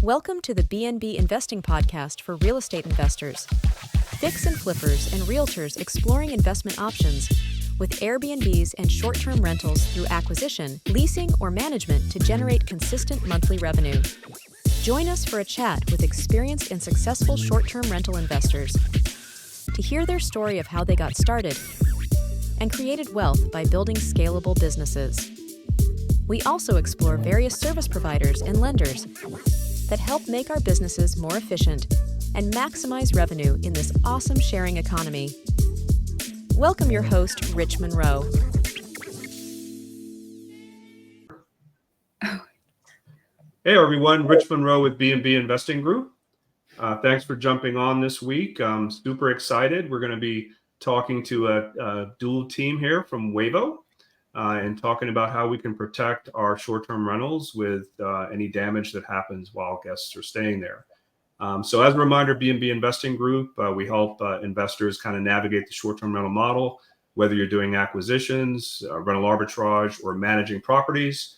Welcome to the BNB Investing Podcast for real estate investors. Fix and flippers and realtors exploring investment options with Airbnbs and short-term rentals through acquisition, leasing, or management to generate consistent monthly revenue. Join us for a chat with experienced and successful short-term rental investors to hear their story of how they got started and created wealth by building scalable businesses. We also explore various service providers and lenders that help make our businesses more efficient and maximize revenue in this awesome sharing economy. Welcome your host, Rich Monroe. Hey everyone, Rich Monroe with B&B Investing Group. Thanks for jumping on this week. I'm super excited. We're going to be talking to a dual team here from Waivo and talking about how we can protect our short-term rentals with any damage that happens while guests are staying there. So as a reminder, B&B Investing Group, we help investors kind of navigate the short-term rental model, whether you're doing acquisitions, rental arbitrage, or managing properties.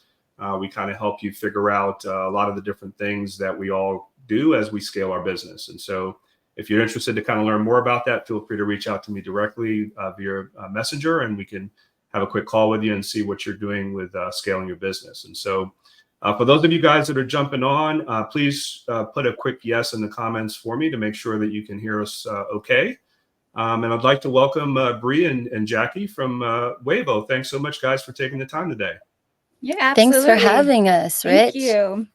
We kind of help you figure out a lot of the different things that we all do as we scale our business. And so if you're interested to kind of learn more about that, feel free to reach out to me directly via Messenger, and we can have a quick call with you and see what you're doing with scaling your business. And so for those of you guys that are jumping on, please put a quick yes in the comments for me to make sure that you can hear us okay. And I'd like to welcome Bri and Jackie from Waivo. Thanks so much, guys, for taking the time today. Yeah, absolutely. Thanks for having us, Rich. Thank you.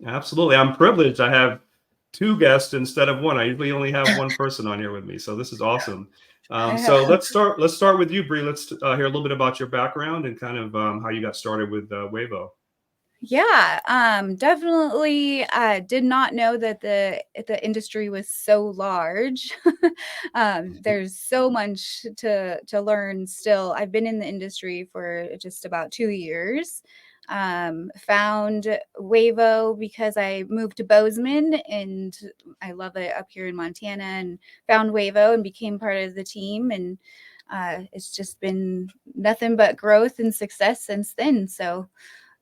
Absolutely. I'm privileged. I have two guests instead of one. I usually only have one person on here with me, so this is awesome. So let's start with you, Bri. Let's hear a little bit about your background and kind of how you got started with Waivo. Yeah, definitely did not know that the industry was so large. There's so much to learn still. I've been in the industry for just about 2 years. Found Waivo because I moved to Bozeman and I love it up here in Montana, and found Waivo and became part of the team. And it's just been nothing but growth and success since then. So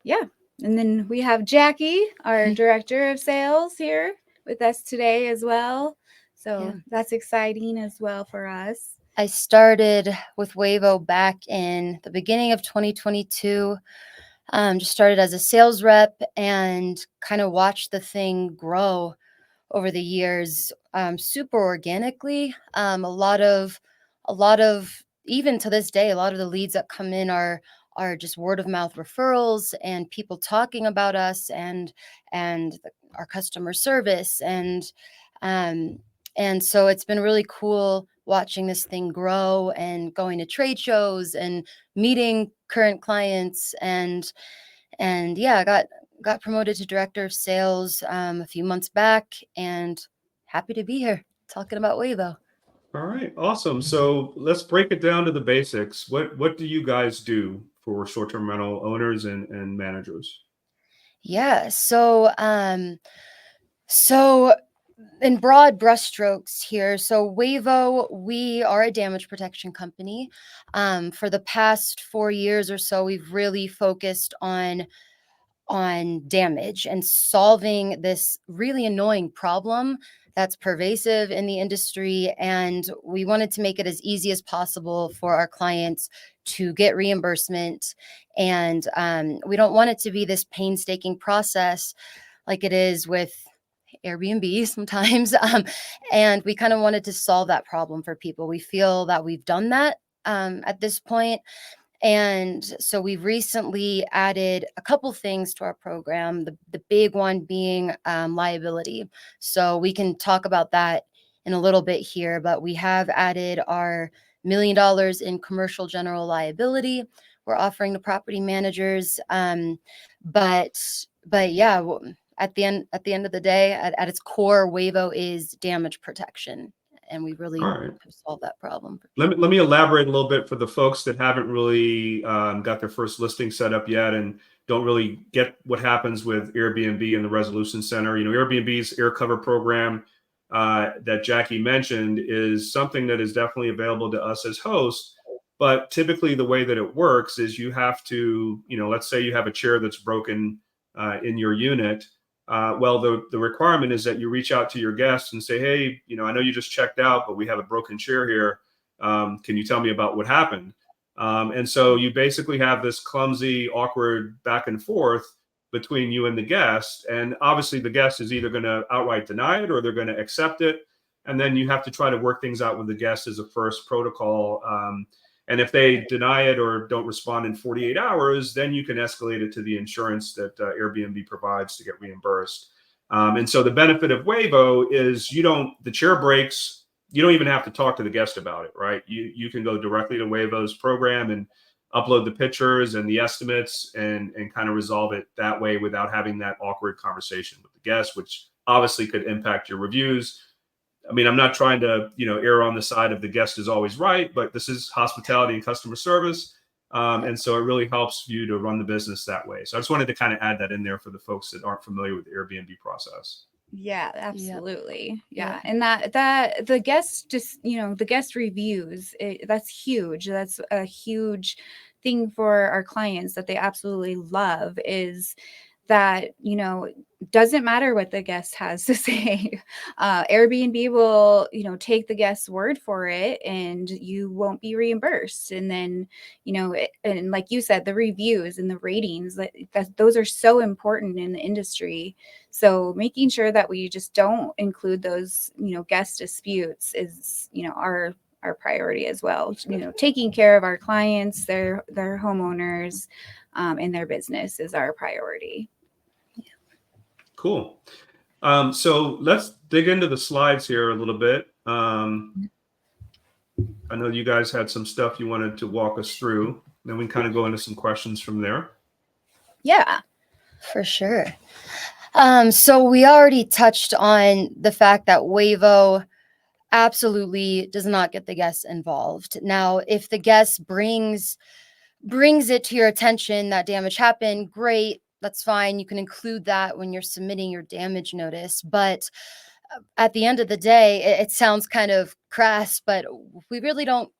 yeah. And then we have Jackie, our director of sales, here with us today as well. So that's exciting as well for us. I started with Waivo back in the beginning of 2022. Just started as a sales rep and kind of watched the thing grow over the years, super organically. A lot of, even to this day, a lot of the leads that come in are just word of mouth referrals and people talking about us and our customer service. And so it's been really cool watching this thing grow and going to trade shows and meeting current clients. And yeah, I got promoted to director of sales a few months back, and happy to be here talking about Waivo. All right, awesome. So let's break it down to the basics. What do you guys do for short-term rental owners and managers? Yeah, so in broad brushstrokes here, so Waivo, we are a damage protection company. For the past 4 years or so, we've really focused on damage and solving this really annoying problem that's pervasive in the industry. And we wanted to make it as easy as possible for our clients to get reimbursement. And we don't want it to be this painstaking process like it is with Airbnb sometimes. And we kind of wanted to solve that problem for people. We feel that we've done that at this point. And so we've recently added a couple things to our program, the big one being liability. So we can talk about that in a little bit here, but we have added our $1 million in commercial general liability we're offering to property managers. But yeah, at the end of the day, at its core, Waivo is damage protection. And we really solve that problem. Let me elaborate a little bit for the folks that haven't really got their first listing set up yet and don't really get what happens with Airbnb and the Resolution Center. You know, Airbnb's air cover program that Jackie mentioned is something that is definitely available to us as hosts. But typically the way that it works is you have to, let's say you have a chair that's broken in your unit. Well, the requirement is that you reach out to your guests and say, hey, I know you just checked out, but we have a broken chair here. Can you tell me about what happened? And so you basically have this clumsy, awkward back and forth between you and the guest. And obviously the guest is either going to outright deny it or they're going to accept it. And then you have to try to work things out with the guest as a first protocol. And if they deny it or don't respond in 48 hours, then you can escalate it to the insurance that Airbnb provides to get reimbursed. And so the benefit of Waivo is the chair breaks, you don't even have to talk to the guest about it, right? You can go directly to Waivo's program and upload the pictures and the estimates and kind of resolve it that way without having that awkward conversation with the guest, which obviously could impact your reviews. I mean, I'm not trying to, err on the side of the guest is always right, but this is hospitality and customer service. And so it really helps you to run the business that way. So I just wanted to kind of add that in there for the folks that aren't familiar with the Airbnb process. Yeah, absolutely. Yeah. And that the guest just, the guest reviews, that's huge. That's a huge thing for our clients that they absolutely love, is that, doesn't matter what the guest has to say. Airbnb will, take the guest's word for it, and you won't be reimbursed. And then, and like you said, the reviews and the ratings, those are so important in the industry. So making sure that we just don't include those, guest disputes is, our priority as well. Taking care of our clients, their homeowners, and their business is our priority. Cool. So let's dig into the slides here a little bit. I know you guys had some stuff you wanted to walk us through. Then we can kind of go into some questions from there. Yeah, For sure. So we already touched on the fact that Waivo absolutely does not get the guests involved. Now, if the guest brings it to your attention that damage happened, great. That's fine. You can include that when you're submitting your damage notice. But at the end of the day, it sounds kind of crass, but we really don't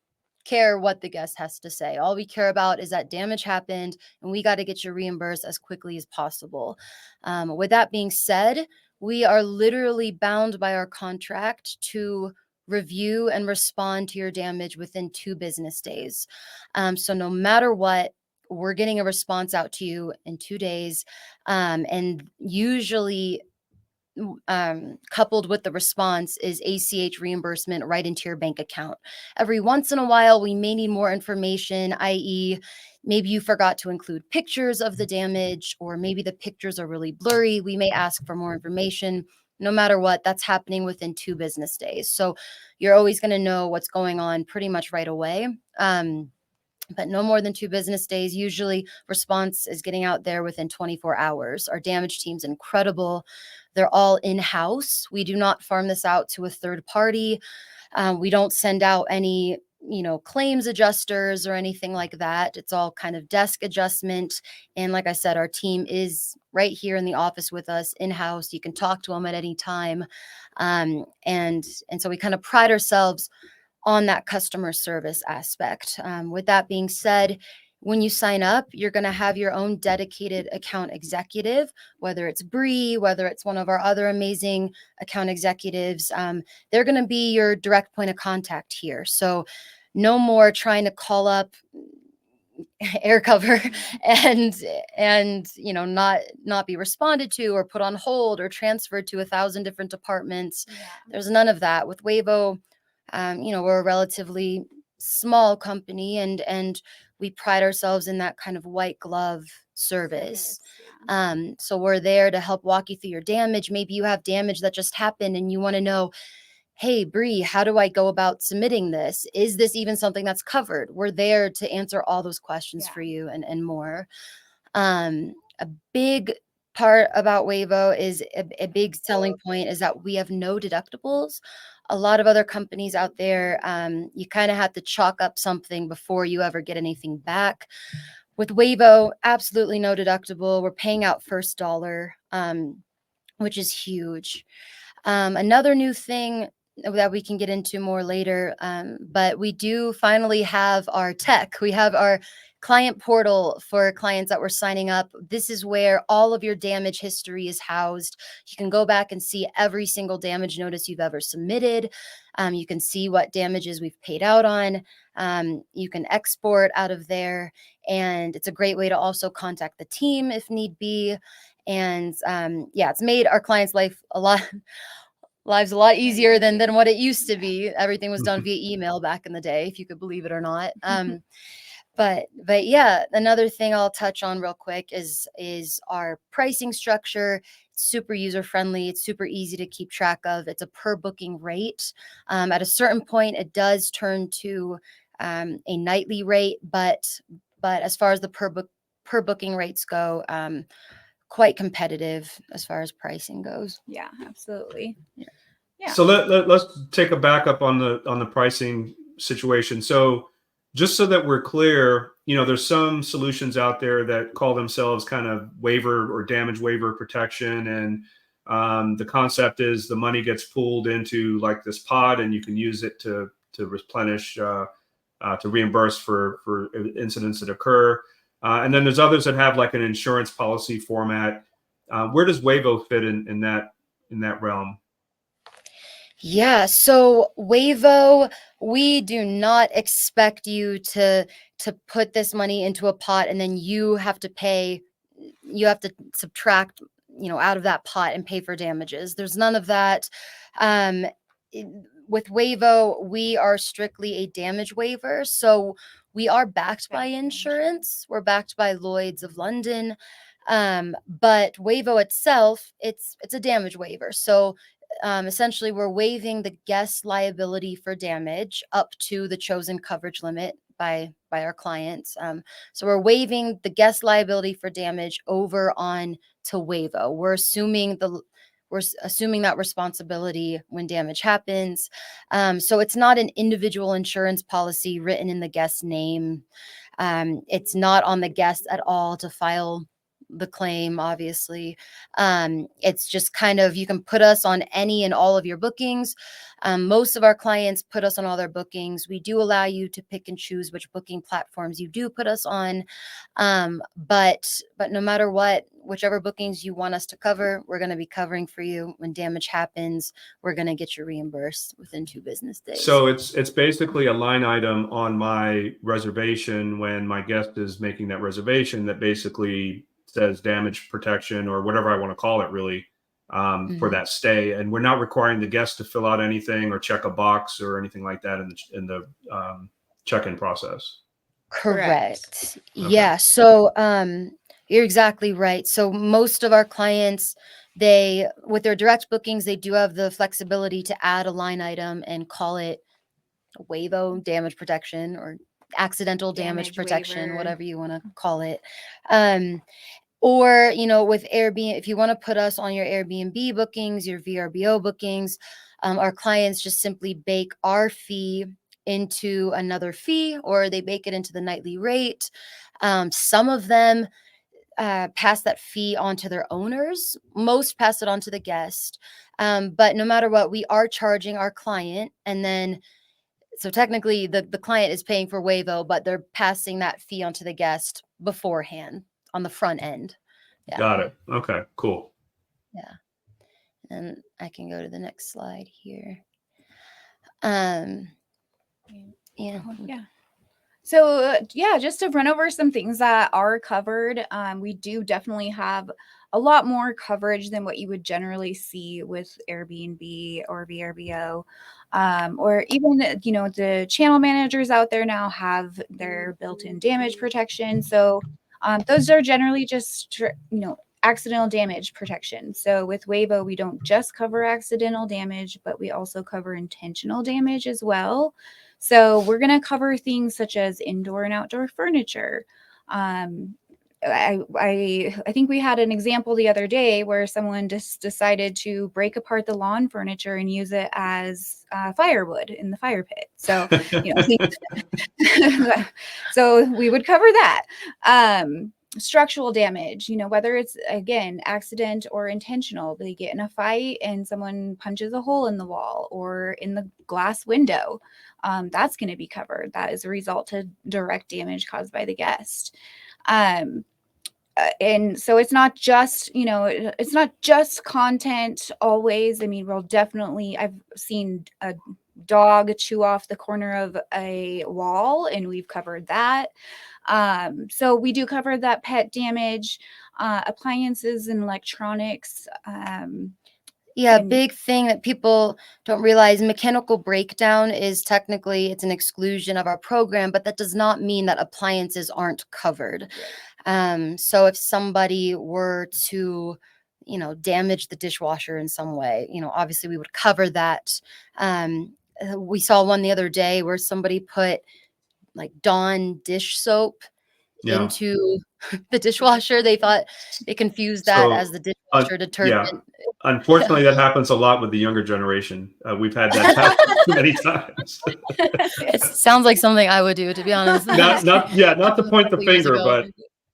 care what the guest has to say. All we care about is that damage happened and we got to get you reimbursed as quickly as possible. With that being said, we are literally bound by our contract to review and respond to your damage within 2 business days. So no matter what, we're getting a response out to you in 2 days. And usually coupled with the response is ACH reimbursement right into your bank account. Every once in a while, we may need more information, i.e., maybe you forgot to include pictures of the damage, or maybe the pictures are really blurry. We may ask for more information. No matter what, that's happening within 2 business days. So you're always going to know what's going on pretty much right away. But no more than 2 business days. Usually response is getting out there within 24 hours. Our damage team's incredible. They're all in-house. We do not farm this out to a third party. We don't send out any, claims adjusters or anything like that. It's all kind of desk adjustment. And like I said, our team is right here in the office with us in-house. You can talk to them at any time. And so we kind of pride ourselves on that customer service aspect. With that being said, when you sign up, you're going to have your own dedicated account executive, whether it's Bri, whether it's one of our other amazing account executives. They're going to be your direct point of contact here. So no more trying to call up air cover and not be responded to or put on hold or transferred to 1,000 different departments. Yeah. There's none of that. With Waivo, we're a relatively small company and we pride ourselves in that kind of white glove service. So we're there to help walk you through your damage. Maybe you have damage that just happened and you want to know, hey, Bri, how do I go about submitting this? Is this even something that's covered? We're there to answer all those questions for you and more. A big part about Waivo is a big selling point is that we have no deductibles. A lot of other companies out there, you kind of have to chalk up something before you ever get anything back. With Waivo, absolutely no deductible. We're paying out first dollar, which is huge. Another new thing that we can get into more later. But we do finally have our tech. We have our client portal for clients that were signing up. This is where all of your damage history is housed. You can go back and see every single damage notice you've ever submitted. You can see what damages we've paid out on. You can export out of there. And it's a great way to also contact the team if need be. And yeah, it's made our clients' lives a lot easier than what it used to be. Everything was done via email back in the day, if you could believe it or not. But yeah, another thing I'll touch on real quick is our pricing structure. It's super user friendly. It's super easy to keep track of. It's a per booking rate. At a certain point, it does turn to a nightly rate, but as far as the per booking rates go, quite competitive as far as pricing goes. Yeah, absolutely. Yeah. So let's take a backup on the pricing situation. So just so that we're clear, there's some solutions out there that call themselves kind of waiver or damage waiver protection. And the concept is the money gets pooled into like this pot and you can use it to replenish, to reimburse for incidents that occur. And then there's others that have like an insurance policy format. Where does Waivo fit in that realm? Yeah, so Waivo, we do not expect you to put this money into a pot and then you have to subtract, out of that pot and pay for damages. There's none of that. With Waivo, we are strictly a damage waiver. So we are backed by insurance. We're backed by Lloyd's of London. But Waivo itself, it's a damage waiver. So essentially, we're waiving the guest liability for damage up to the chosen coverage limit by our clients. So we're waiving the guest liability for damage over on to Waivo. We're assuming that responsibility when damage happens. So it's not an individual insurance policy written in the guest's name. It's not on the guest at all to file the claim, obviously. It's just kind of, you can put us on any and all of your bookings. Most of our clients put us on all their bookings. We do allow you to pick and choose which booking platforms you do put us on. But no matter what, whichever bookings you want us to cover, we're going to be covering for you. When damage happens, we're going to get you reimbursed within 2 business days. So it's basically a line item on my reservation when my guest is making that reservation that basically says damage protection or whatever I want to call it, really, for that stay. And we're not requiring the guest to fill out anything or check a box or anything like that in the check-in process. Correct. Okay. Yeah. So you're exactly right. So most of our clients, with their direct bookings, they do have the flexibility to add a line item and call it Waivo damage protection or accidental damage protection, waiver, whatever you want to call it. Or, with Airbnb, if you want to put us on your Airbnb bookings, your VRBO bookings, our clients just simply bake our fee into another fee, or they bake it into the nightly rate. Some of them pass that fee on to their owners. Most pass it on to the guest. But no matter what, we are charging our client, and then so technically the client is paying for Waivo, but they're passing that fee onto the guest beforehand on the front end. Yeah. Got it. Okay, cool. Yeah. And I can go to the next slide here. Yeah. Yeah. So just to run over some things that are covered, we do definitely have a lot more coverage than what you would generally see with Airbnb or VRBO, or even, the channel managers out there now have their built-in damage protection. So those are generally just, accidental damage protection. So with Waivo, we don't just cover accidental damage, but we also cover intentional damage as well. So we're going to cover things such as indoor and outdoor furniture. I think we had an example the other day where someone just decided to break apart the lawn furniture and use it as firewood in the fire pit. So, so we would cover that. structural damage, whether it's again accident or intentional. They get in a fight and someone punches a hole in the wall or in the glass window, that's going to be covered. That is a result of direct damage caused by the guest. And so it's not just content always. I mean, I've seen a dog chew off the corner of a wall, and we've covered that. So we do cover that pet damage, appliances and electronics. Big thing that people don't realize, mechanical breakdown is technically, it's an exclusion of our program, but that does not mean that appliances aren't covered. So if somebody were to, damage the dishwasher in some way, obviously we would cover that. We saw one the other day where somebody put Dawn dish soap into the dishwasher. They thought they confused that as the dishwasher detergent. Unfortunately, that happens a lot with the younger generation. We've had that happen many times. It sounds like something I would do, to be honest. Not to point the finger,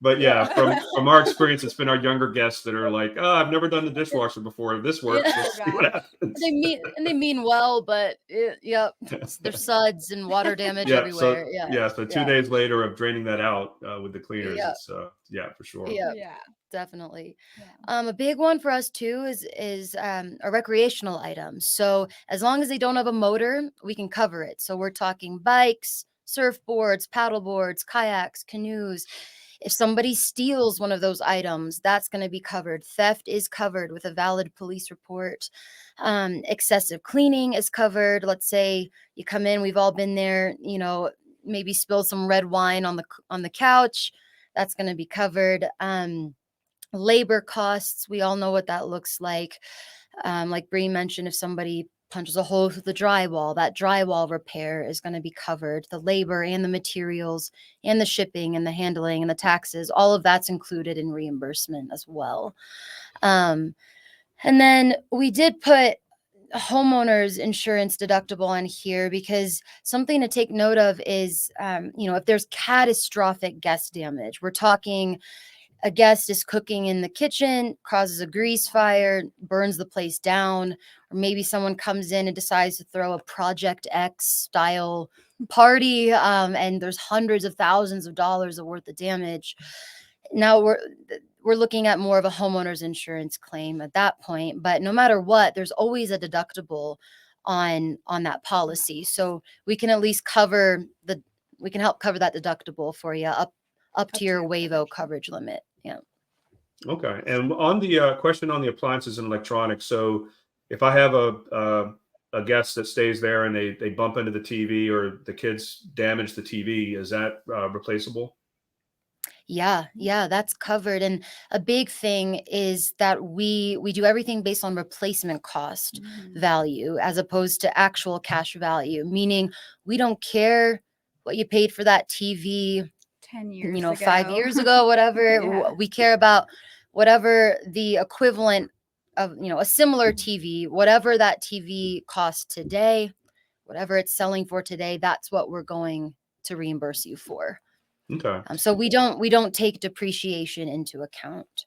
but yeah, from our experience, it's been our younger guests that are like, "Oh, I've never done the dishwasher before. If this works, let's see what happens." They mean well, but there's suds and water damage everywhere. So 2 days later of draining that out with the cleaners, it's for sure. Yeah. Definitely. A big one for us too is a recreational item. So as long as they don't have a motor, we can cover it. So we're talking bikes, surfboards, paddleboards, kayaks, canoes. If somebody steals one of those items, that's going to be covered. Theft is covered with a valid police report. Excessive cleaning is covered. Let's say you come in, we've all been there, maybe spilled some red wine on the couch. That's going to be covered. Labor costs, we all know what that looks like. Like Bri mentioned, if somebody punches a hole through the drywall, that drywall repair is going to be covered. The labor and the materials and the shipping and the handling and the taxes, all of that's included in reimbursement as well. And then we did put homeowners insurance deductible on here because something to take note of is, if there's catastrophic guest damage, we're talking a guest is cooking in the kitchen, causes a grease fire, burns the place down, or maybe someone comes in and decides to throw a Project X style party, and there's hundreds of thousands of dollars worth of damage. Now we're looking at more of a homeowner's insurance claim at that point, but no matter what, there's always a deductible on that policy. So we can at least we can help cover that deductible for you up to your Waivo coverage limit. Yeah. Okay. And on the question on the appliances and electronics, so if I have a guest that stays there and they bump into the TV or the kids damage the TV, is that replaceable? Yeah, that's covered. And a big thing is that we do everything based on replacement cost value as opposed to actual cash value, meaning we don't care what you paid for that TV 10 years ago. 5 years ago, whatever. We care about whatever the equivalent of, a similar TV, whatever that TV costs today, whatever it's selling for today, that's what we're going to reimburse you for. Okay. So we don't take depreciation into account.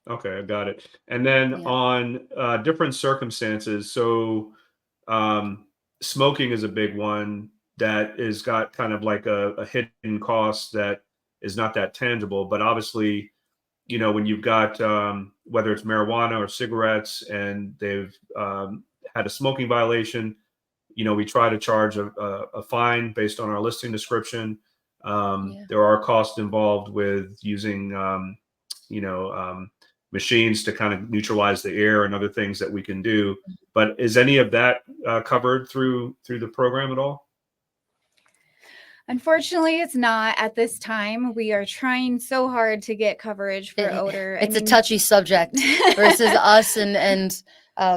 Okay, I got it. And then on different circumstances, so smoking is a big one that is got kind of like a hidden cost that is not that tangible, but obviously, when you've got whether it's marijuana or cigarettes and they've had a smoking violation, we try to charge a fine based on our listing description. There are costs involved with using, machines to kind of neutralize the air and other things that we can do. But is any of that covered through the program at all? Unfortunately, it's not at this time. We are trying so hard to get coverage for odor. It's a touchy subject versus us and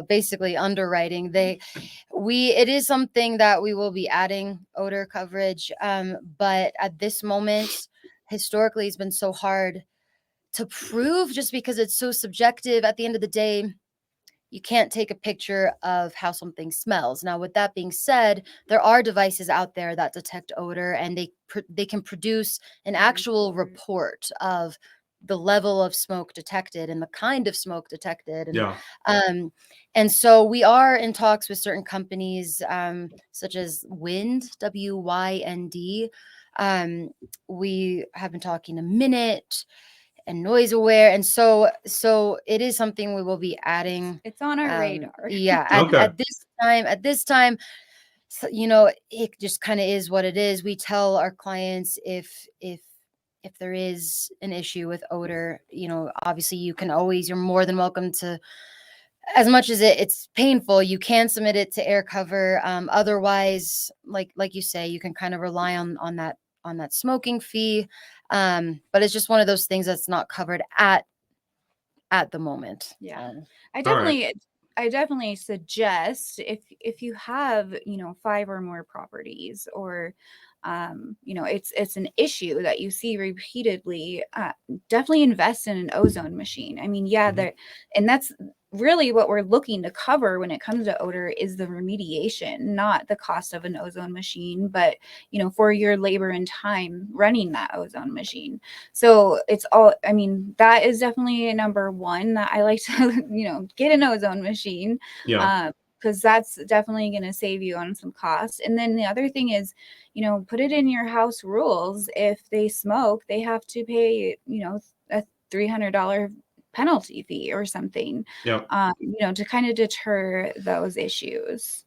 basically underwriting. It is something that we will be adding odor coverage. But at this moment, historically, it's been so hard to prove just because it's so subjective. At the end of the day, you can't take a picture of how something smells. Now, with that being said, there are devices out there that detect odor, and they can produce an actual report of the level of smoke detected and the kind of smoke detected. And Yeah. and so we are in talks with certain companies, such as WYND. We have been talking to Minute and Noise Aware, and so it is something we will be adding. It's on our radar. Yeah, Okay. at this time, so, it just kind of is what it is. We tell our clients if there is an issue with odor, obviously you're more than welcome to, as much as it's painful, you can submit it to air cover. Otherwise, like you say, you can kind of rely on that smoking fee. But it's just one of those things that's not covered at the moment. Yeah. All right. I definitely suggest if you have, 5 or more properties, or it's an issue that you see repeatedly, definitely invest in an ozone machine. I mean, yeah, Mhm. and that's really what we're looking to cover when it comes to odor, is the remediation, not the cost of an ozone machine, but for your labor and time running that ozone machine. So it's all, I mean, that is definitely a number one that I like to get an ozone machine, Yeah. because that's definitely going to save you on some costs. And then the other thing is, put it in your house rules. If they smoke, they have to pay, a $300 penalty fee or something, Yeah. to kind of deter those issues.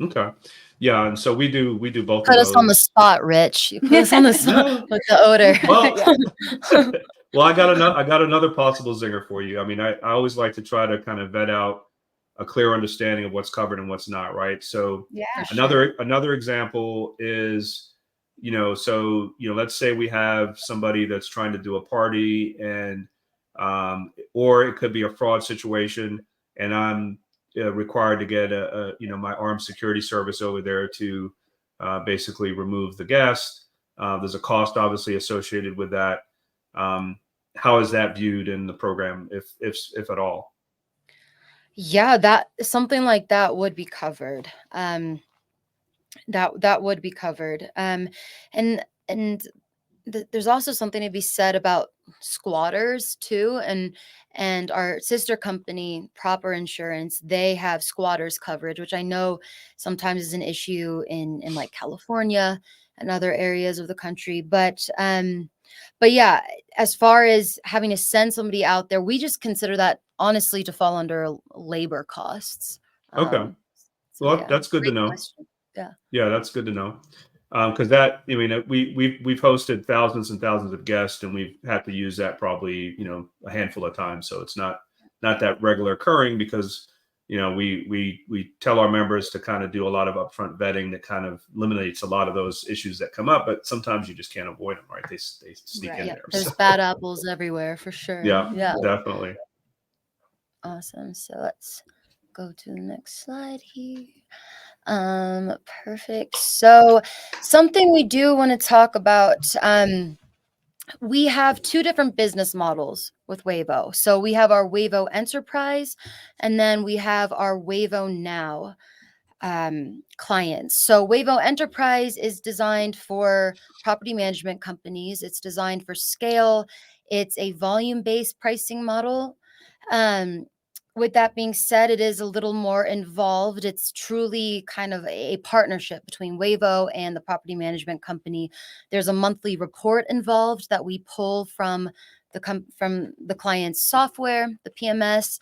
Okay. Yeah. And so we do both of Put us on the those. spot, Rich. You put us on the spot No. with the odor. Well, Yeah. well, I got another possible zinger for you. I mean, I always like to try to kind of vet out a clear understanding of what's covered and what's not, right? So Yeah. For sure. another example is, let's say we have somebody that's trying to do a party, and or it could be a fraud situation, and I'm required to get my armed security service over there to basically remove the guest. There's a cost obviously associated with that. Um, how is that viewed in the program, if at all? Yeah, that something like that would be covered. That would be covered. And there's also something to be said about squatters too, and our sister company, Proper Insurance, they have squatters coverage, which I know sometimes is an issue in like California and other areas of the country. But yeah, as far as having to send somebody out there, we just consider that honestly to fall under labor costs. Okay. So Well, yeah, that's good to great know. question. Yeah. Yeah, that's good to know. Because that, I mean, we've hosted thousands and thousands of guests, and we've had to use that probably, a handful of times. So it's not that regular occurring, because we tell our members to kind of do a lot of upfront vetting that kind of eliminates a lot of those issues that come up. But sometimes you just can't avoid them, right? They sneak in Right. Yeah, there. there's So bad apples everywhere for sure. yeah, Yeah. definitely. Awesome. So let's go to the next slide here. Perfect. So something we do want to talk about, we have two different business models with Waivo. So we have our Waivo Enterprise, and then we have our Waivo Now clients. So Waivo Enterprise is designed for property management companies. It's designed for scale. It's a volume-based pricing model. With that being said, it is a little more involved. It's truly kind of a partnership between Waivo and the property management company. There's a monthly report involved that we pull from the client's software, the PMS.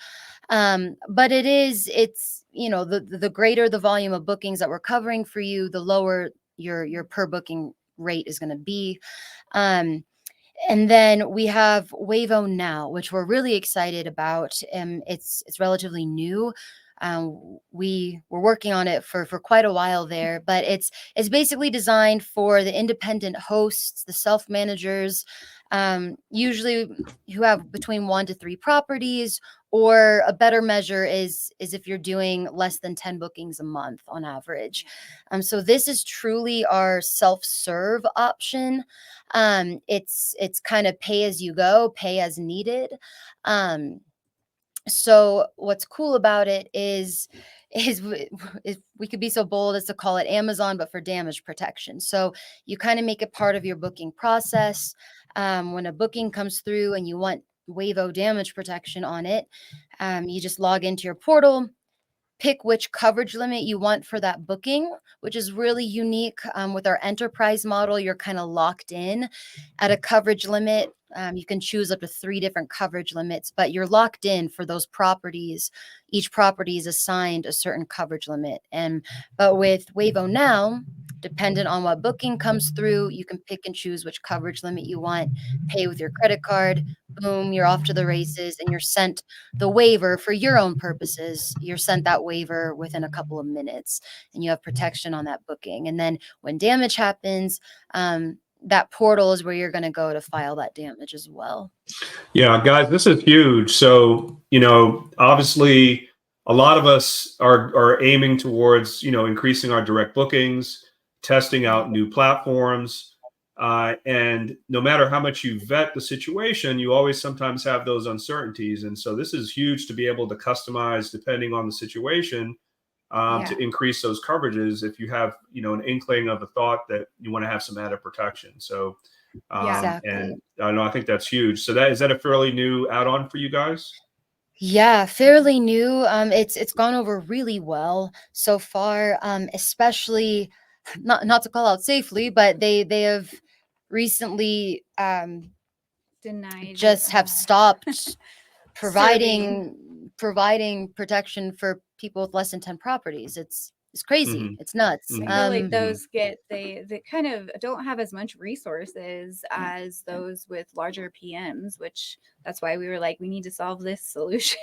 But it's the greater the volume of bookings that we're covering for you, the lower your per booking rate is going to be. And then we have Waivo Now, which we're really excited about. It's relatively new. We were working on it for quite a while there, but it's basically designed for the independent hosts, the self managers, usually who have between 1 to 3 properties, or a better measure is if you're doing less than 10 bookings a month on average. So this is truly our self-serve option. It's kind of pay as you go, pay as needed. So what's cool about it is if we could be so bold as to call it Amazon, but for damage protection. So you kind of make it part of your booking process. When a booking comes through and you want Waivo damage protection on it, you just log into your portal, pick which coverage limit you want for that booking, which is really unique. With our enterprise model, you're kind of locked in at a coverage limit. You can choose up to 3 different coverage limits, but you're locked in for those properties. Each property is assigned a certain coverage limit. But with Waivo Now, dependent on what booking comes through, you can pick and choose which coverage limit you want, pay with your credit card, boom, you're off to the races, and you're sent the waiver for your own purposes. You're sent that waiver within a couple of minutes, and you have protection on that booking. And then when damage happens, that portal is where you're going to go to file that damage as well. Yeah, guys, this is huge. So, obviously a lot of us are aiming towards, increasing our direct bookings, testing out new platforms. And no matter how much you vet the situation, you always sometimes have those uncertainties. And so this is huge to be able to customize depending on the situation, to increase those coverages if you have, an inkling of a thought that you want to have some added protection. So, Exactly. and I think that's huge. So is that a fairly new add-on for you guys? Yeah, fairly new. It's gone over really well so far. Especially not to call out safely, but they have recently Denied. just have stopped providing protection for people with less than 10 properties. It's crazy. Mhm. It's nuts. Mhm. I feel like Mhm. those they kind of don't have as much resources as those with larger PMs, which that's why we were like, we need to solve this solution,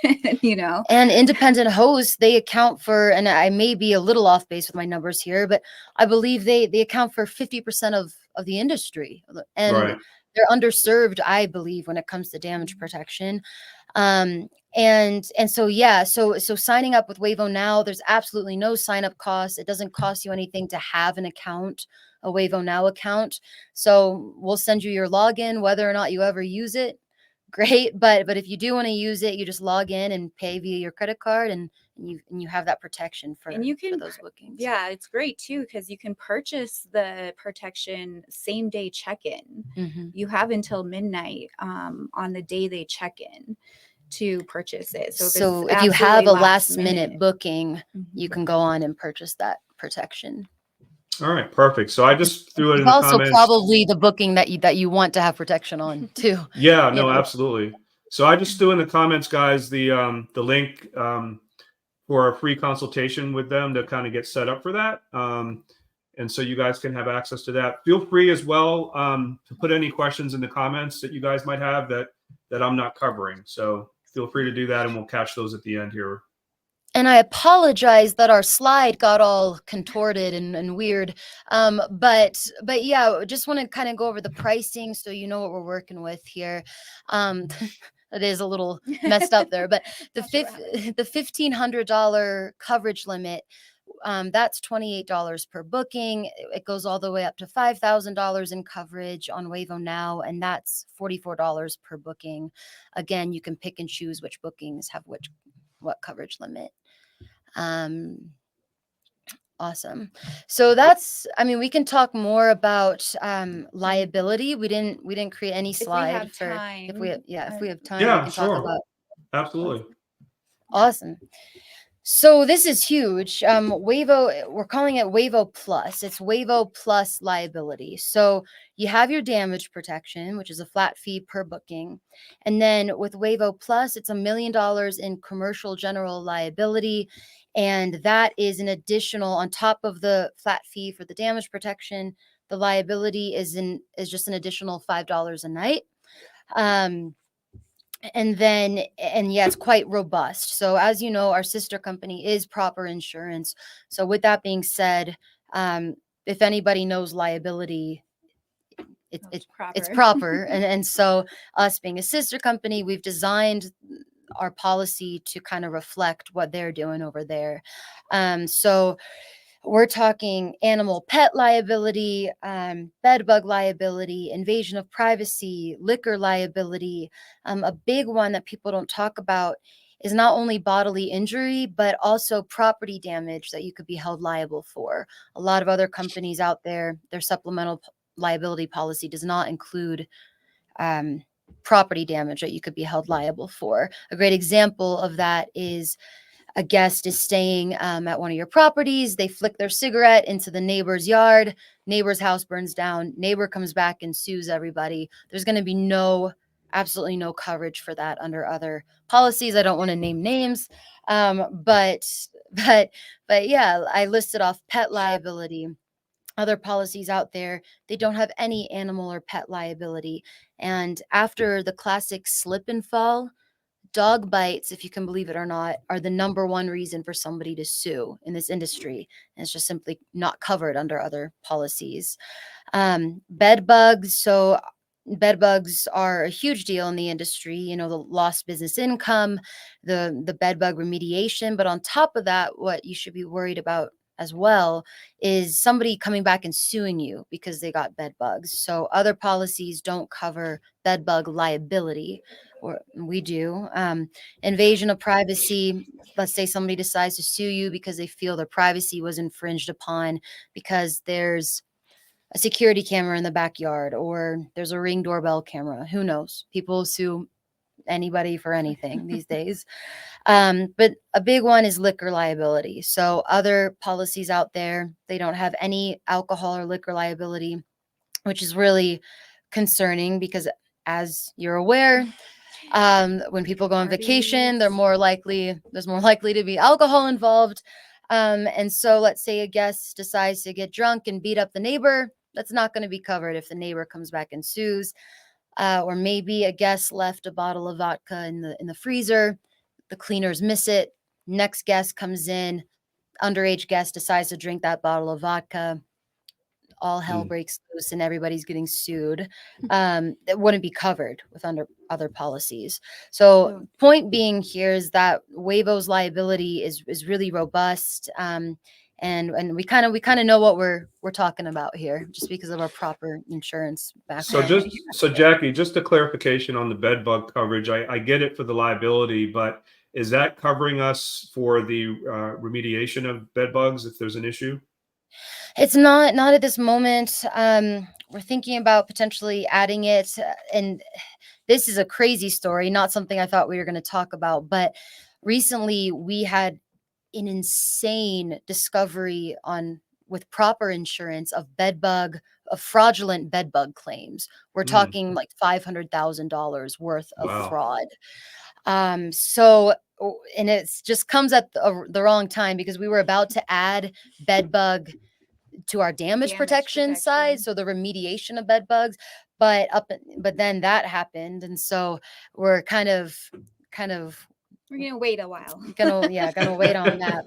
And independent hosts, they account for, and I may be a little off base with my numbers here, but I believe they account for 50% of the industry, and Right. they're underserved, I believe, when it comes to damage protection. And so so signing up with Waivo Now, there's absolutely no sign up cost. It doesn't cost you anything to have an account, a Waivo Now account. So we'll send you your login, whether or not you ever use it. Great, but if you do want to use it, you just log in and pay via your credit card, and you have that protection for those bookings. Yeah, it's great too, because you can purchase the protection same day check-in. Mm-hmm. You have until midnight on the day they check in to purchase it. So if you have a last minute booking, you can go on and purchase that protection. All right, perfect. So I just threw it in the also comments. Probably the booking that you want to have protection on too. Yeah, no, absolutely. So I just threw in the comments, guys, the link for a free consultation with them to kind of get set up for that. And so you guys can have access to that. Feel free as well to put any questions in the comments that you guys might have that I'm not covering. So feel free to do that, and we'll catch those at the end here. And I apologize that our slide got all contorted and weird. But yeah, just want to kind of go over the pricing so you know what we're working with here. It is a little messed up there, but the $1,500 coverage limit, that's $28 per booking. It goes all the way up to $5,000 in coverage on Waivo Now, and that's $44 per booking. Again, you can pick and choose which bookings have what coverage limit. Awesome. So we can talk more about liability. We didn't create any slide if we have time, we can talk about. Absolutely. Awesome. So this is huge. Waivo, we're calling it Waivo Plus. It's Waivo Plus liability. So you have your damage protection, which is a flat fee per booking. And then with Waivo Plus, it's $1 million in commercial general liability. And that is an additional, on top of the flat fee for the damage protection, the liability is just an additional $5 a night. And it's quite robust. So as you know, our sister company is Proper Insurance. So with that being said, if anybody knows liability, it's proper. and so us being a sister company, we've designed our policy to kind of reflect what they're doing over there. So we're talking animal pet liability, bed bug liability, invasion of privacy, liquor liability. A big one that people don't talk about is not only bodily injury, but also property damage that you could be held liable for. A lot of other companies out there, their supplemental liability policy does not include property damage that you could be held liable for. A great example of that is a guest is staying at one of your properties. They flick their cigarette into the neighbor's yard. Neighbor's house burns down. Neighbor comes back and sues everybody. There's going to be absolutely no coverage for that under other policies. I don't want to name names, but yeah, I listed off pet liability. Other policies out there, they don't have any animal or pet liability. And after the classic slip and fall, dog bites, if you can believe it or not, are the #1 reason for somebody to sue in this industry. And it's just simply not covered under other policies. Bed bugs. So bed bugs are a huge deal in the industry, you know, the lost business income, the bed bug remediation. But on top of that, what you should be worried about as well is somebody coming back and suing you because they got bed bugs. So other policies don't cover bed bug liability, or we do. Invasion of privacy. Let's say somebody decides to sue you because they feel their privacy was infringed upon because there's a security camera in the backyard or there's a Ring doorbell camera. Who knows? People sue anybody for anything these days. But a big one is liquor liability. So other policies out there, they don't have any alcohol or liquor liability, which is really concerning because, as you're aware, when people go on vacation, there's more likely to be alcohol involved. And so let's say a guest decides to get drunk and beat up the neighbor. That's not going to be covered if the neighbor comes back and sues. Or maybe a guest left a bottle of vodka in the freezer. The cleaners miss it. Next guest comes in. Underage guest decides to drink that bottle of vodka. All hell breaks loose and everybody's getting sued. That wouldn't be covered with under other policies. So point being here is that Waivo's liability is really robust. And we kind of know what we're talking about here just because of our proper insurance background. So Jackie, just a clarification on the bed bug coverage. I get it for the liability, but is that covering us for the remediation of bed bugs if there's an issue? It's not at this moment. We're thinking about potentially adding it. And this is a crazy story, not something I thought we were going to talk about. But recently we had an insane discovery with proper insurance of fraudulent bed bug claims. We're talking like $500,000 worth of fraud. So, and it's just comes at the wrong time because we were about to add bed bug to our damage protection side, so the remediation of bed bugs, but then that happened, and so we're kind of we're gonna wait a while. Gonna wait on that,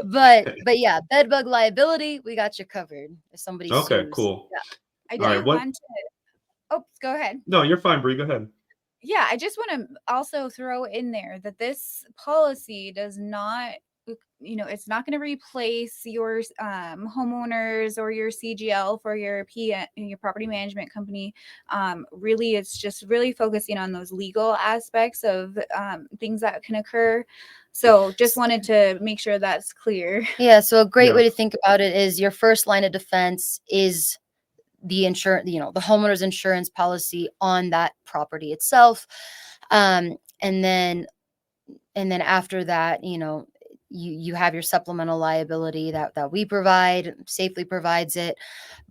but yeah, bed bug liability, we got you covered if somebody sues. Cool. Yeah. I do want to. Oh, go ahead. No, you're fine, Bri. Go ahead. Yeah, I just want to also throw in there that this policy does not, it's not going to replace your homeowners or your CGL for your property management company. Really, it's just really focusing on those legal aspects of things that can occur. So just wanted to make sure that's clear. Yeah, so a great way to think about it is your first line of defense is the insurance, the homeowner's insurance policy on that property itself. And then after that, you have your supplemental liability that we provide, safely provides it,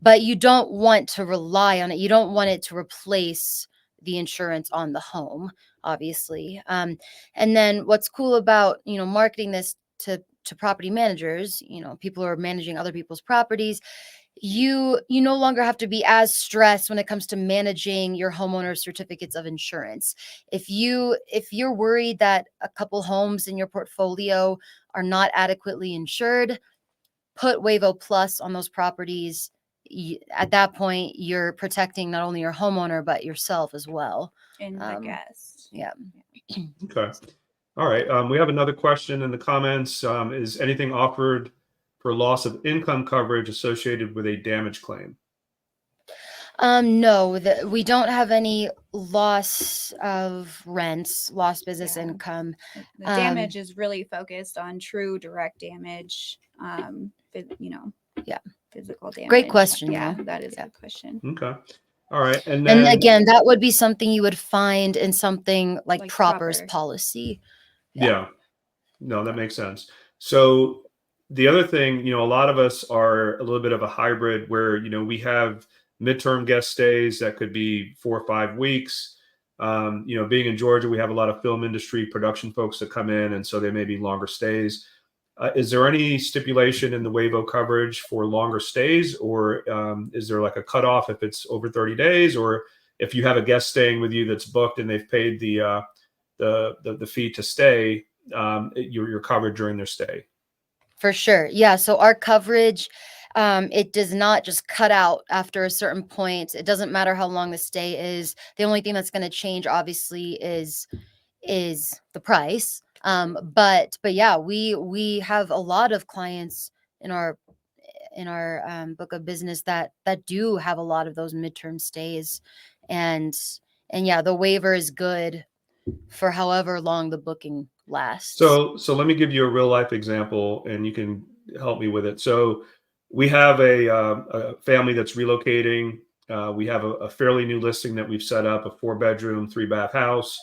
but you don't want to rely on it. You don't want it to replace the insurance on the home, obviously. And then what's cool about, marketing this to property managers, people who are managing other people's properties, you no longer have to be as stressed when it comes to managing your homeowner's certificates of insurance. If you're worried that a couple homes in your portfolio are not adequately insured, put Waivo Plus on those properties. At that point, you're protecting not only your homeowner, but yourself as well. And the guest. Yeah. Okay. All right. We have another question in the comments. Is anything offered for loss of income coverage associated with a damage claim? No, we don't have any loss of rents, lost business Yeah. income. The damage is really focused on true direct damage. Yeah. Physical damage. Great question, Yeah, though. that is a good question. Okay. All right. And And then, again, that would be something you would find in something like Proper's Proper. policy. yeah, no, that makes sense. So the other thing, a lot of us are a little bit of a hybrid where, we have midterm guest stays that could be 4 or 5 weeks. Being in Georgia, we have a lot of film industry production folks that come in, and so they may be longer stays. Is there any stipulation in the Waivo coverage for longer stays, or is there like a cutoff if it's over 30 days, or if you have a guest staying with you that's booked and they've paid the fee to stay, you're covered during their stay? For sure. Yeah. So our coverage, it does not just cut out after a certain point. It doesn't matter how long the stay is. The only thing that's going to change, obviously, is the price. But yeah, we have a lot of clients in our book of business that do have a lot of those midterm stays, and yeah, the waiver is good for however long the booking lasts. So let me give you a real life example, and you can help me with it. So we have a family that's relocating. We have a fairly new listing that we've set up, a 4-bedroom, 3-bath house.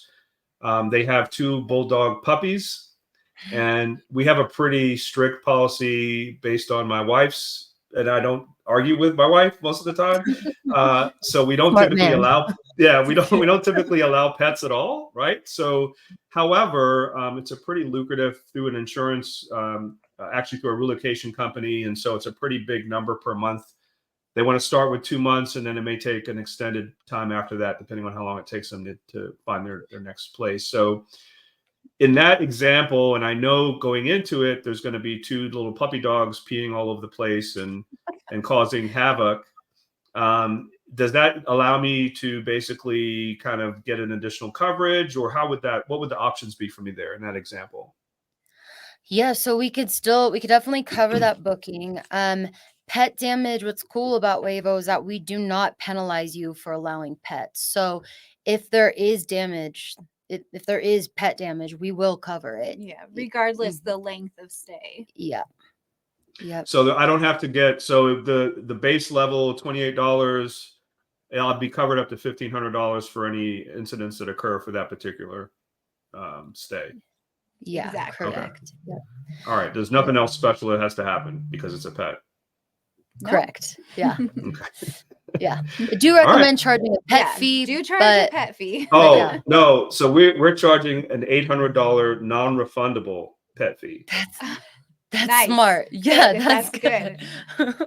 They have 2 bulldog puppies, and we have a pretty strict policy based on my wife's, and I don't argue with my wife most of the time. So we don't Smart typically man. allow, we don't typically allow pets at all, right? So, however, it's a pretty lucrative through an insurance, actually through a relocation company, and so it's a pretty big number per month. They want to start with 2 months, and then it may take an extended time after that, depending on how long it takes them to find their next place. So in that example, and I know going into it, there's going to be 2 little puppy dogs peeing all over the place and causing havoc. Does that allow me to basically kind of get an additional coverage, or what would the options be for me there in that example? Yeah, so we could definitely cover that booking. Pet damage, what's cool about Waivo is that we do not penalize you for allowing pets. So if there is damage, if there is pet damage, we will cover it. Yeah, regardless the length of stay. Yeah. Yep. So I don't have to get, so the base level, $28, I'll be covered up to $1,500 for any incidents that occur for that particular stay. Yeah, Exactly. correct. Yep. All right. There's nothing else special that has to happen because it's a pet. No. Correct. Yeah. Okay. Yeah. I do recommend charging a pet fee. Do charge but a pet fee. Oh, yeah. no. So we're charging an $800 non-refundable pet fee. That's Nice. smart. Yeah, Good. that's Good.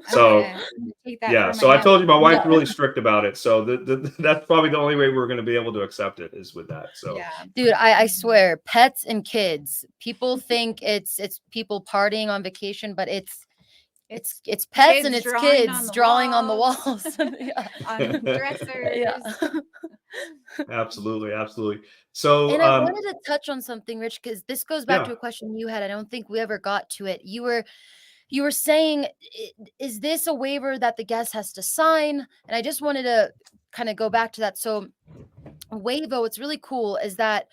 So I'm gonna take that yeah, for so my I told you my notes. wife's really strict about it. So that's probably the only way we're going to be able to accept it is with that. So Yeah. Dude, I swear, pets and kids. People think it's people partying on vacation, but it's pets and it's kids drawing on the walls. Yeah. On dressers. Yeah. absolutely. So And I wanted to touch on something, Rich, because this goes back to a question you had. I don't think we ever got to it. You were saying, is this a waiver that the guest has to sign? And I just wanted to kind of go back to that. So Waivo, what's really cool is that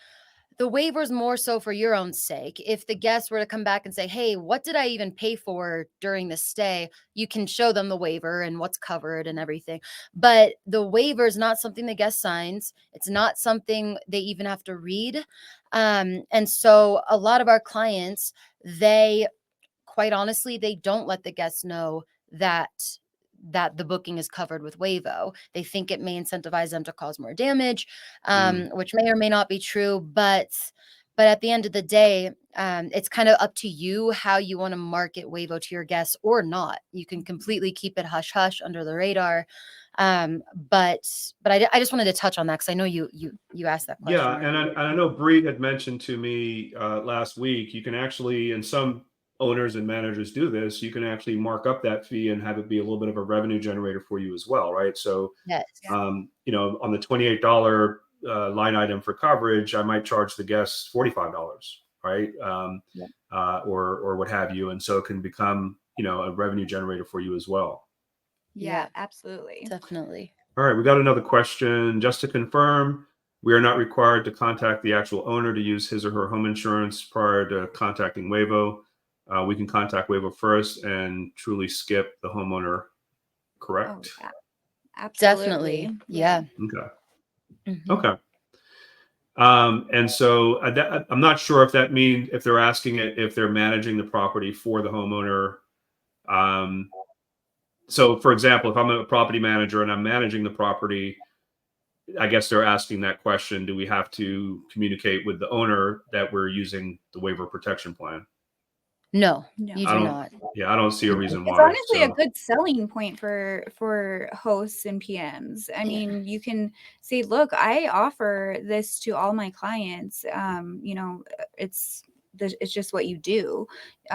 the waiver is more so for your own sake. If the guests were to come back and say, hey, what did I even pay for during the stay? You can show them the waiver and what's covered and everything. But the waiver is not something the guest signs. It's not something they even have to read. And so a lot of our clients, quite honestly, they don't let the guests know that the booking is covered with Waivo. They think it may incentivize them to cause more damage, which may or may not be true. But at the end of the day, it's kind of up to you how you want to market Waivo to your guests or not. You can completely keep it hush hush under the radar. But I just wanted to touch on that because I know you asked that question. Yeah, and I know Bri had mentioned to me last week, you can actually, and some owners and managers do this, you can actually mark up that fee and have it be a little bit of a revenue generator for you as well, right? So, yes. On the $28 line item for coverage, I might charge the guests $45, right? Or what have you. And so it can become, a revenue generator for you as well. Yeah, absolutely. Definitely. All right, we got another question. Just to confirm, we are not required to contact the actual owner to use his or her home insurance prior to contacting Waivo. We can contact Waivo first and truly skip the homeowner, correct? Oh, yeah. Absolutely. Definitely. Yeah. Okay. Mhm. Okay. And so I'm not sure if that means if they're asking it if they're managing the property for the homeowner. So, for example, if I'm a property manager and I'm managing the property, I guess they're asking that question: do we have to communicate with the owner that we're using the waiver protection plan? No, No. you I do don't. not. Yeah, I don't see a reason It's why. honestly a So, good selling point for hosts and PMs. I mean, you can say, look, I offer this to all my clients. It's just what you do.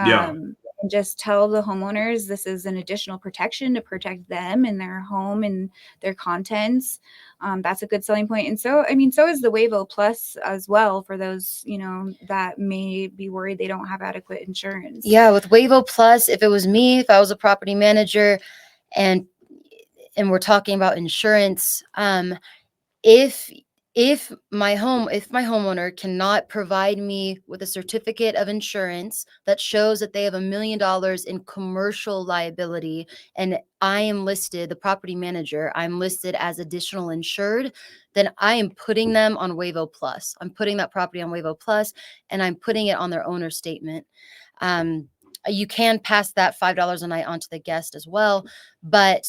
yeah, And just tell the homeowners this is an additional protection to protect them and their home and their contents. That's a good selling point. And so, I mean, so is the Waivo Plus as well for those, that may be worried they don't have adequate insurance. Yeah, with Waivo Plus, if it was me, if I was a property manager and we're talking about insurance, if my homeowner cannot provide me with a certificate of insurance that shows that they have $1 million in commercial liability, and I am listed, the property manager, I'm listed as additional insured, then I am putting them on Waivo Plus. I'm putting that property on Waivo Plus, and I'm putting it on their owner statement. You can pass that $5 a night onto the guest as well, but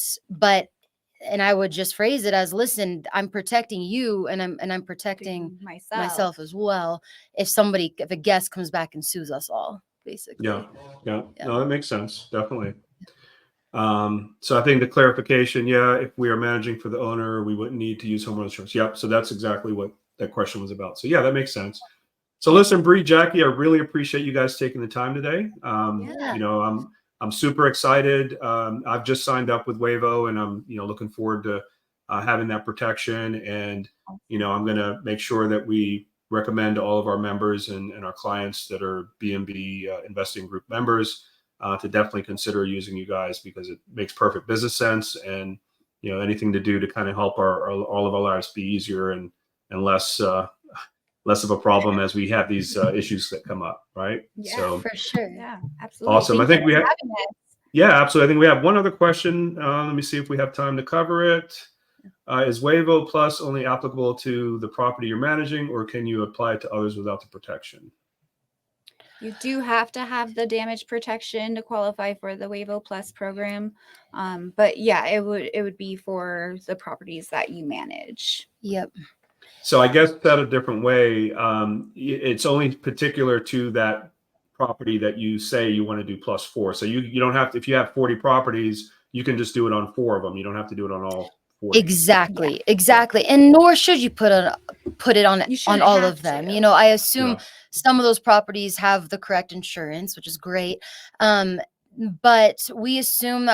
and I would just phrase it as, listen, I'm protecting you and I'm protecting myself as well. If a guest comes back and sues us all, basically. yeah. No, that makes sense. Definitely. So I think the clarification, if we are managing for the owner, we wouldn't need to use homeowner insurance. Yep. So that's exactly what that question was about. So yeah, that makes sense. So listen, Bri, Jackie, I really appreciate you guys taking the time today. I'm super excited. I've just signed up with Waivo, and I'm looking forward to having that protection. And I'm going to make sure that we recommend to all of our members and our clients that are B&B Investing Group members to definitely consider using you guys, because it makes perfect business sense. And anything to do to kind of help all of our lives be easier and less of a problem as we have these issues that come up, right? Yeah, so for sure. Yeah, absolutely. Awesome. I think we have. Yeah, absolutely. I think we have one other question. Let me see if we have time to cover it. Is Waivo Plus only applicable to the property you're managing, or can you apply it to others without the protection? You do have to have the damage protection to qualify for the Waivo Plus program. But yeah, it would be for the properties that you manage. Yep. So I guess said a different way, it's only particular to that property that you say you want to do +4. So you don't have to, if you have 40 properties, you can just do it on 4 of them. You don't have to do it on all 40. Exactly. And nor should you put it on all of them. I assume some of those properties have the correct insurance, which is great. But we assume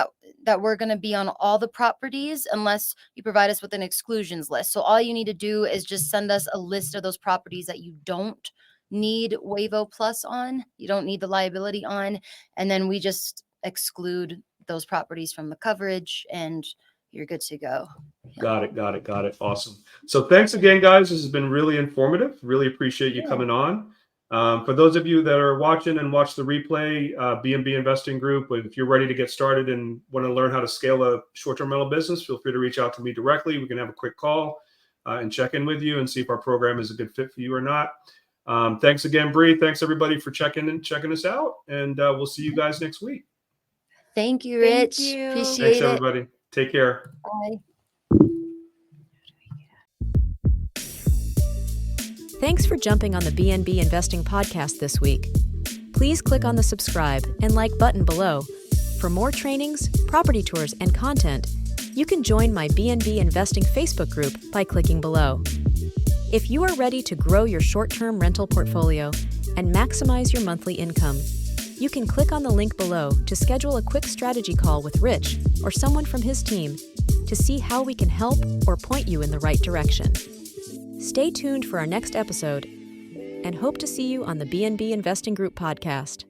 that we're going to be on all the properties unless you provide us with an exclusions list. So all you need to do is just send us a list of those properties that you don't need Waivo Plus on, you don't need the liability on, and then we just exclude those properties from the coverage, and you're good to go. Got it. Awesome. So thanks again, guys. This has been really informative. Really appreciate you coming on. For those of you that are watching and watch the replay, B&B Investing Group, if you're ready to get started and want to learn how to scale a short-term rental business, feel free to reach out to me directly. We can have a quick call and check in with you and see if our program is a good fit for you or not. Thanks again, Bri. Thanks everybody for checking us out, and we'll see you guys next week. Thank you, Rich. Thank you. Appreciate Thanks, it. everybody. Take care. Bye. Thanks for jumping on the B&B Investing podcast this week. Please click on the subscribe and like button below. For more trainings, property tours, and content, you can join my B&B Investing Facebook group by clicking below. If you are ready to grow your short-term rental portfolio and maximize your monthly income, you can click on the link below to schedule a quick strategy call with Rich or someone from his team to see how we can help or point you in the right direction. Stay tuned for our next episode and hope to see you on the B&B Investing Group podcast.